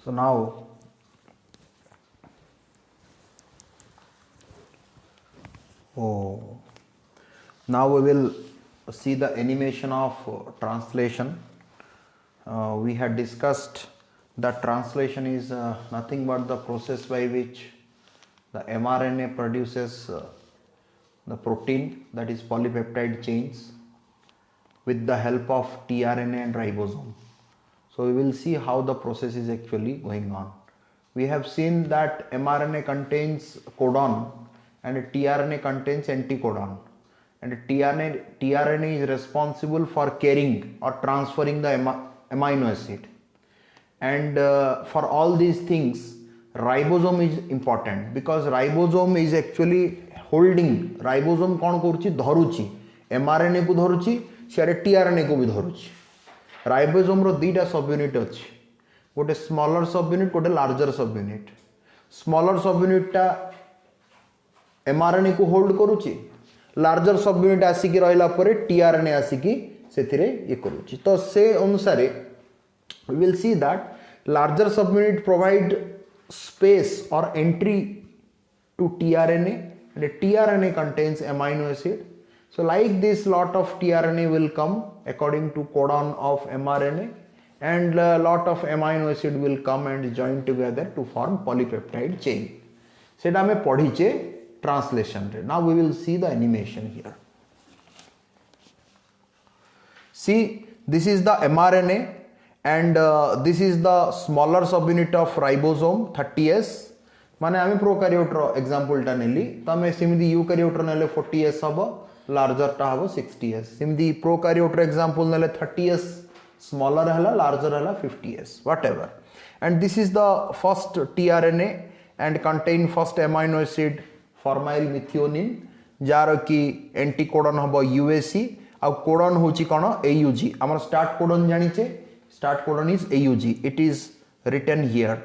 So now we will see the animation of translation. We had discussed that translation is nothing but the process by which the mRNA produces the protein, that is polypeptide chains, with the help of tRNA and ribosome. So we will see how the process is actually going on. We have seen that mRNA contains codon and tRNA contains anticodon, and tRNA is responsible for carrying or transferring the amino acid, and for all these things ribosome is important, because ribosome is actually holding. Ribosome कौन करुच्ची धरुची mRNA को धरुची सियारे tRNA को भी धरुची. Ribosome रो दीटा सब unit अछि, गोटे smaller सब unit गोटे लार्जर सब यूनिट. स्मॉलर सब यूनिट टा mRNA को होल्ड करुची, लार्जर सब यूनिट आसिकी रहिला परे tRNA आसिकी सेथिरे ये करुची. तो से अनुसार we will see that larger subunit provide space or entry to tRNA, and tRNA contains amino acid. So like this, lot of tRNA will come according to codon of mRNA, and a lot of amino acid will come and join together to form polypeptide chain. सेटा हमें पढ़ीचे translation रे. Now we will see the animation here. See, this is the mRNA, and this is the smaller subunit of ribosome 30S. माने आमे prokaryote example टा नेली, तो आमे सिमिदी eukaryote नेले 40S हबो, लार्जर टा हबो 60S. सिमिदी प्रोकैरियोट एग्जांपल नेले 30S, स्मॉलर हला, लार्जर हला 50S, whatever. And this is the first tRNA and contain first amino acid formyl methionine, जार की एंटीकोडन हबो UAC, आ कोडन होची कोन AUG. हमर स्टार्ट कोडन जानिचे, start codon is AUG. It is written here.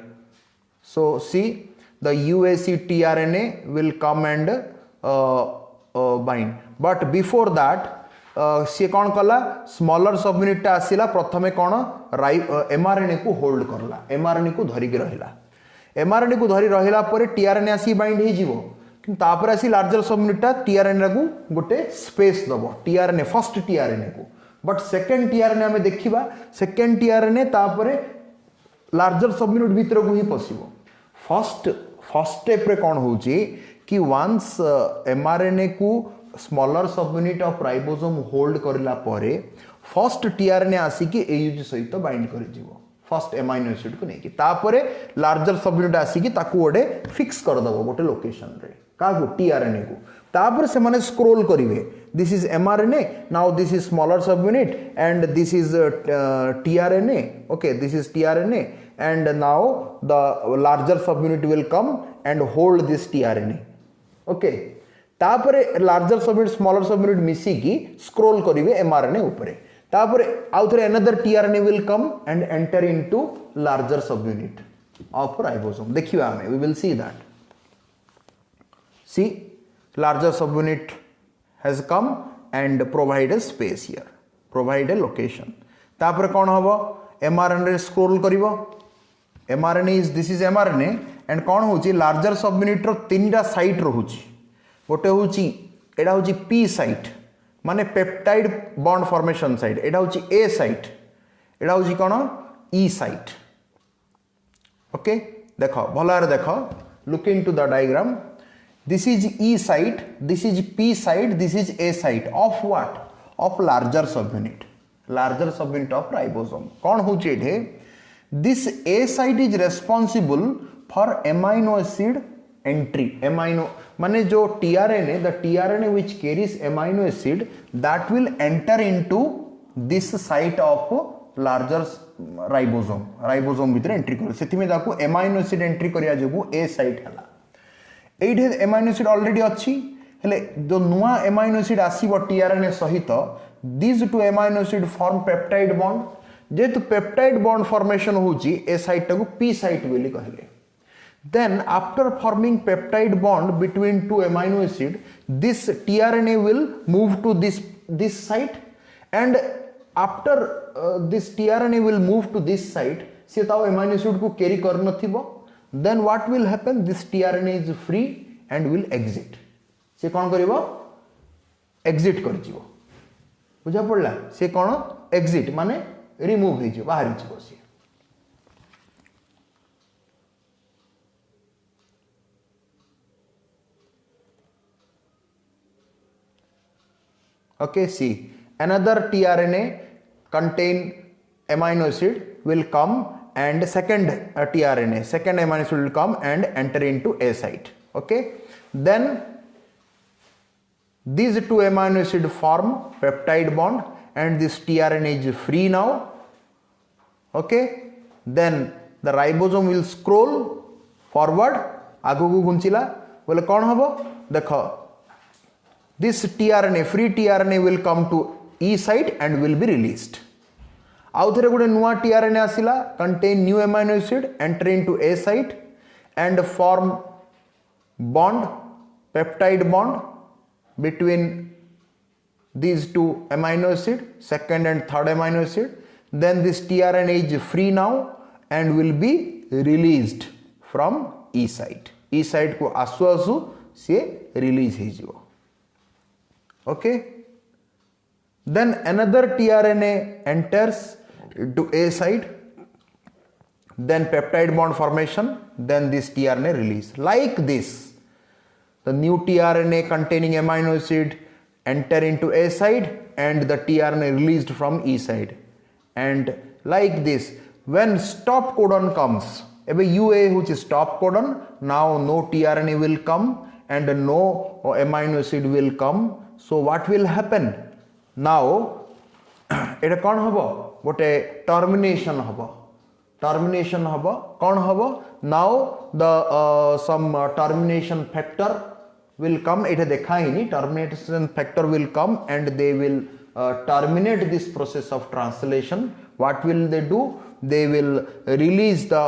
So see, the UAC tRNA will come and bind. But before that, सी कौन कला स्मॉलर सबयूनिट आसिला प्रथमे कौन mRNA को होल्ड करला, mRNA को धरिक रहिला. mRNA को धरि रहिला परे tRNA आसी बाइंड हे जीवो, किंतु तापर आसी लार्जर सबयूनिट tRNA को गोटे स्पेस दबो, tRNA फर्स्ट tRNA को. बट सेकेंड tRNA हमें देखिबा, सेकेंड tRNA तापरे लार्जर सबयूनिट भीतर को ही पसिबो. फर्स्ट स्टेप रे कोन होची कि वंस mRNA को smaller subunit of ribosome hold करला परे फर्स्ट tRNA आसी कि AUG सहित बाइंड कर जीवो, फर्स्ट एमाइनो एसिड को नेकी. तापरे लार्जर सबयूनिट आसी कि ताकू ओडे फिक्स कर दबो गोटे लोकेशन रे, काकू tRNA को. तापर से माने स्क्रॉल करिवे, this is mRNA, now this is smaller subunit, and this is tRNA. Okay, this is tRNA, and now the larger subunit will come and hold this tRNA. Okay, तापर larger subunit smaller subunit मिसी की scroll करिवे mRNA ऊपरे. तापर आउथरे another tRNA will come and enter into larger subunit of ribosome. देखिबा हमें, we will see that. See, larger subunit has come and provide a space here, provide a location. तापर कौन हबो mRNA स्क्रॉल करिवो. mRNA is, this is mRNA, and कौन होची larger subunit रो तीनटा site रहुची. गोटे होची एडा होची P साइट, माने पेप्टाइड बॉन्ड फॉर्मेशन साइट. एडा होची A साइट, एडा होची कौन E साइट. ओके, देखो भलारे देखो, look into the diagram. This is E site, this is P site, this is A site of what? Of larger subunit. Larger subunit of ribosome. कौन होची एठे? This A site is responsible for amino acid entry. Amino माने जो tRNA, the tRNA which carries amino acid, that will enter into this site of larger ribosome. Ribosome भीतर entry करो. सेथि में दाको amino acid entry करिया जोगु A site हला. एइठे amino acid already अछि, हेले जो नुआ एमाइनो एसिड आसीबो tRNA सहित, this two amino acid form peptide bond. जेतु पेप्टाइड बॉन्ड फॉर्मेशन होची ए साइट टाको P साइट बोली कहले. Then after forming peptide bond between two amino acid, this tRNA will move to this site, and after this tRNA will move to this site, सी तो amino acid को carry कर नथिबो then what will happen this tRNA is free and will exit से कौन करिवो exit कर जिवो बुझा पड़ला से कौन एग्जिट माने रिमूव हो जिवो बाहर जिवो से okay see another tRNA contain amino acid will come and second second amino acid will come and enter into A site okay then these two amino acid form peptide bond and this tRNA is free now okay then the ribosome will scroll forward आगु को घुंचिला बोले कौन हबो देखो this tRNA free tRNA will come to E site and will be released आउ थरे गुटे नुआ tRNA आसिला contain new amino acid enter into A site and form bond peptide bond between these two amino acid second and third amino acid then this tRNA is free now and will be released from E site को आसु आसु से release हो जिवो okay then another tRNA enters to A site then peptide bond formation then this tRNA release like this the new tRNA containing amino acid enter into A site and the tRNA released from E site and like this when stop codon comes ebe UA which is stop codon now no tRNA will come and no amino acid will come so what will happen now এটা কোন হবো গোটে termination হবো কোন হবো now the some termination factor will come এটা দেখাইনি termination factor will come and they will terminate this process of translation what will they do they will release the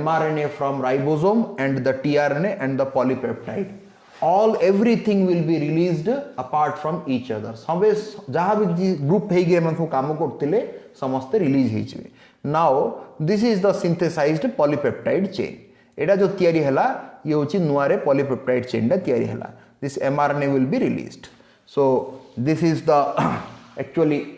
mRNA from ribosome and the tRNA and the polypeptide everything will be released apart from each other सबे जहाँ भी group है गए मतलब काम करते समस्ते release ही चुके now this is the synthesized polypeptide chain एटा जो तैयारी हला ये होची नुआरे polypeptide chain डा तैयारी हला this mRNA will be released so this is the actually